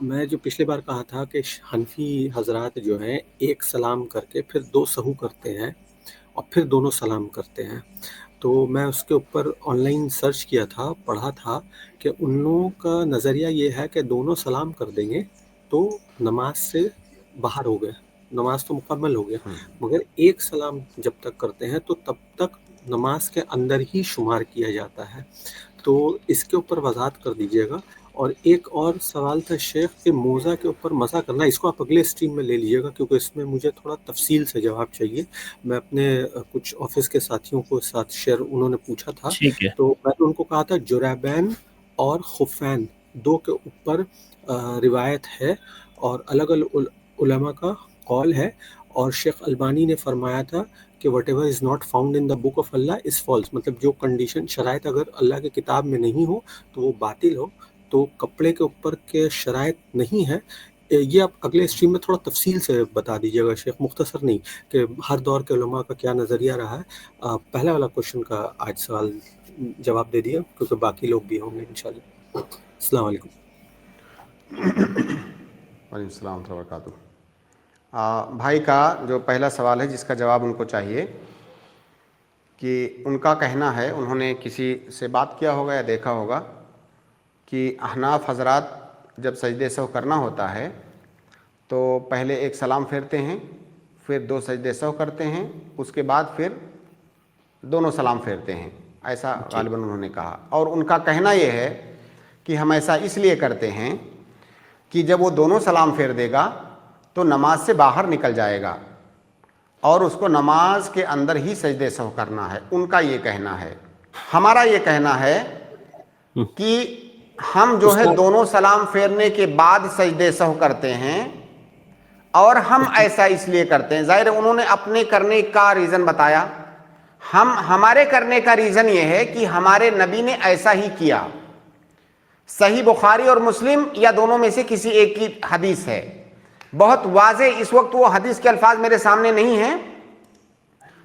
میں جو پچھلی بار کہا تھا کہ حنفی حضرات جو ہیں ایک سلام کر کے پھر دو سہو کرتے ہیں اور پھر دونوں سلام کرتے ہیں، تو میں اس کے اوپر آن لائن سرچ کیا تھا، پڑھا تھا کہ ان لوگوں کا نظریہ یہ ہے کہ دونوں سلام کر دیں گے تو نماز سے باہر ہو گئے، نماز تو مکمل ہو گیا، مگر ایک سلام جب تک کرتے ہیں تو تب تک نماز کے اندر ہی شمار کیا جاتا ہے، تو اس کے اوپر وضاحت کر دیجیے گا۔ اور ایک اور سوال تھا شیخ کہ موزہ کے اوپر مسح کرنا، اس کو آپ اگلے اسٹریم میں لے لیجیے گا کیونکہ اس میں مجھے تھوڑا تفصیل سے جواب چاہیے۔ میں اپنے کچھ آفس کے ساتھیوں کو ساتھ شیئر، انہوں نے پوچھا تھا ٹھیک ہے، تو میں نے ان کو کہا تھا جرابین اور خفین دو کے اوپر روایت ہے اور الگ الگ علماء کا قول ہے، اور شیخ البانی نے فرمایا تھا کہ what ever is not found in the book of Allah is false, مطلب جو کنڈیشن شرائط اگر اللہ کی کتاب میں نہیں ہو تو وہ باطل ہو، تو کپڑے کے اوپر کے شرائط نہیں ہے۔ یہ آپ اگلے اسٹریم میں تھوڑا تفصیل سے بتا دیجیے گا شیخ، مختصر نہیں، کہ ہر دور کے علماء کا کیا نظریہ رہا ہے۔ پہلا والا کوشچن کا آج سوال جواب دے دیا کیونکہ باقی لوگ بھی ہوں گے انشاءاللہ۔ السلام علیکم۔ وعلیکم السلام ورحمۃ اللہ وبرکاتہ۔ بھائی کا جو پہلا سوال ہے جس کا جواب ان کو چاہیے کہ ان کا کہنا ہے، انہوں نے کسی سے بات کیا ہوگا یا دیکھا ہوگا کہ احناف حضرات جب سجدے سہو کرنا ہوتا ہے تو پہلے ایک سلام پھیرتے ہیں، پھر دو سجدے سہو کرتے ہیں، اس کے بعد پھر دونوں سلام پھیرتے ہیں، ایسا جی غالباً انہوں نے کہا۔ اور ان کا کہنا یہ ہے کہ ہم ایسا اس لیے کرتے ہیں کہ جب وہ دونوں سلام پھیر دے گا تو نماز سے باہر نکل جائے گا اور اس کو نماز کے اندر ہی سجدے سہو کرنا ہے، ان کا یہ کہنا ہے۔ ہمارا یہ کہنا ہے کہ ہم جو ہے استاد دونوں سلام پھیرنے کے بعد سجدے سہو کرتے ہیں، اور ہم ایسا اس لیے کرتے ہیں، ظاہر انہوں نے اپنے کرنے کا ریزن بتایا، ہمارے کرنے کا ریزن یہ ہے کہ ہمارے نبی نے ایسا ہی کیا۔ صحیح بخاری اور مسلم یا دونوں میں سے کسی ایک کی حدیث ہے، بہت واضح، اس وقت وہ حدیث کے الفاظ میرے سامنے نہیں ہیں،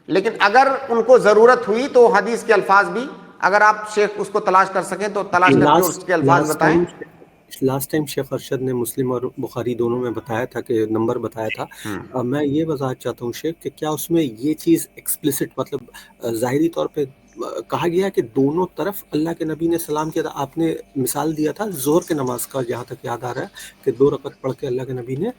لیکن اگر ان کو ضرورت ہوئی تو حدیث کے الفاظ بھی اگر آپ شیخ اس کو تلاش کر سکیں تو تلاش کر کے اس کے الفاظ بتائیں۔ لاسٹ ٹائم شیخ ارشد نے مسلم اور بخاری دونوں میں بتایا تھا کہ نمبر بتایا تھا۔ میں یہ وضاحت چاہتا ہوں شیخ کہ کیا اس میں یہ چیز ایکسپلسٹ، مطلب ظاہری طور پہ کہا گیا کہ دونوں طرف اللہ کے نبی نے سلام کیا تھا؟ آپ نے مثال دیا تھا ظہر کے نماز کا، جہاں تک یاد آ رہا ہے کہ 2 رکعت پڑھ کے اللہ کے نبی نے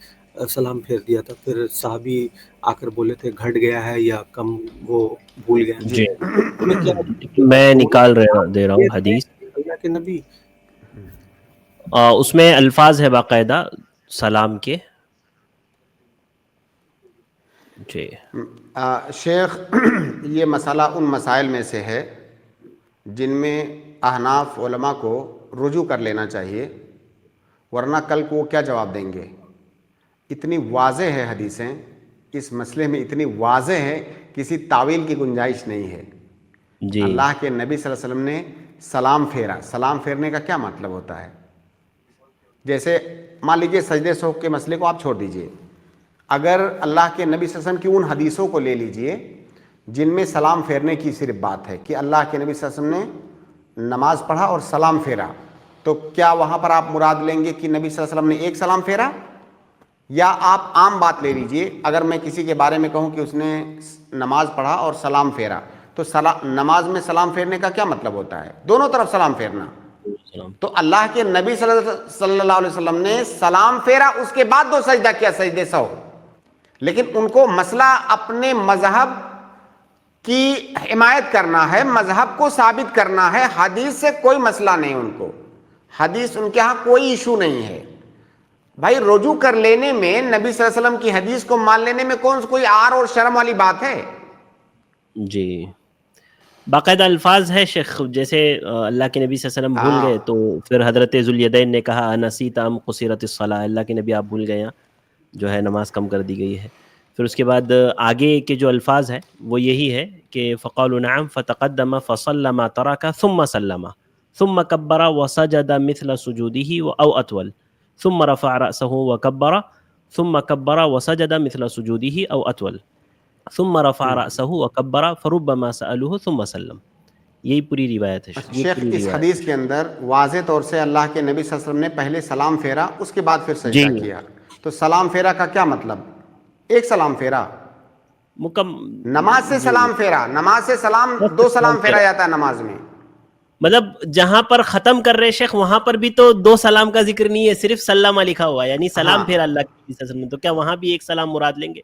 سلام پھیر دیا تھا، پھر صحابی آ کر بولے تھے گھٹ گیا ہے یا کم، وہ بھول گئے۔ جی اس میں کیا میں دونوں نکال سلام دے رہا ہوں کیے تھے حدیث، اللہ کے نبی؟ اس میں الفاظ ہے باقاعدہ سلام کے۔ جی شیخ یہ مسئلہ ان مسائل میں سے ہے جن میں احناف علماء کو رجوع کر لینا چاہیے، ورنہ کل کو وہ کیا جواب دیں گے؟ اتنی واضح ہے حدیثیں، اس مسئلے میں اتنی واضح ہے، کسی تعویل کی گنجائش نہیں ہے۔ جی اللہ کے نبی صلی اللہ علیہ وسلم نے سلام پھیرا، سلام پھیرنے کا کیا مطلب ہوتا ہے؟ جیسے مان لیجیے سجدے سہو کے مسئلے کو آپ چھوڑ دیجئے، اگر اللہ کے نبی صلی اللہ علیہ وسلم کی ان حدیثوں کو لے لیجئے جن میں سلام پھیرنے کی صرف بات ہے کہ اللہ کے نبی صلی اللہ علیہ وسلم نے نماز پڑھا اور سلام پھیرا، تو کیا وہاں پر آپ مراد لیں گے کہ نبی صلی اللہ علیہ وسلم نے ایک سلام پھیرا؟ یا آپ عام بات لے لیجئے، اگر میں کسی کے بارے میں کہوں کہ اس نے نماز پڑھا اور سلام پھیرا، تو نماز میں سلام پھیرنے کا کیا مطلب ہوتا ہے؟ دونوں طرف سلام پھیرنا۔ تو اللہ کے نبی صلی اللہ علیہ وسلم نے سلام پھیرا، اس کے بعد 2 سجدہ کیا، سجدے سہو، لیکن ان کو مسئلہ اپنے مذہب کی حمایت کرنا ہے، مذہب کو ثابت کرنا ہے، حدیث سے کوئی مسئلہ نہیں، ان کو حدیث ان کے ہاں کوئی ایشو نہیں ہے۔ بھائی رجوع کر لینے میں، نبی صلی اللہ علیہ وسلم کی حدیث کو مان لینے میں کوئی عار اور شرم والی بات ہے؟ جی باقاعدہ الفاظ ہے شیخ، جیسے اللہ کے نبی صلی اللہ علیہ وسلم بھول گئے تو پھر حضرت ذوالیدین نے کہا انسیت ام قصرت الصلاۃ، اللہ کے نبی آپ بھول گئے، جو ہے نماز کم کر دی گئی ہے۔ پھر اس کے بعد آگے کے جو الفاظ ہیں وہ یہی ہے کہ فقالوا نعم فتقدم فصلى ما ترك ثم سلم ثم كبر وسجد مثل سجوده او اطول ثم رفع رأسه وكبر ثم كبر وسجد مثل سجوده او اطول ثم رفع رأسه وكبر فربما سألوه ثم سلم۔ یہی پوری روایت ہے. یہ شیخ پوری اس روایت. حدیث کے اندر واضح طور سے اللہ کے نبی صلی اللہ علیہ وسلم نے پہلے سلام پھیرا, اس کے بعد پھر سجدہ جی. کیا. تو سلام پھیرا کا کیا مطلب؟ ایک سلام پھیرا. نماز سے سلام پھیرا, نماز سے سلام, دو سلام پھیرا جاتا ہے نماز میں. مطلب جہاں پر ختم کر رہے شیخ وہاں پر بھی تو دو سلام کا ذکر نہیں ہے, صرف سلامہ لکھا ہوا ہے, یعنی سلام پھیرا اللہ کے نبی صلی اللہ علیہ وسلم. تو کیا وہاں بھی ایک سلام مراد لیں گے؟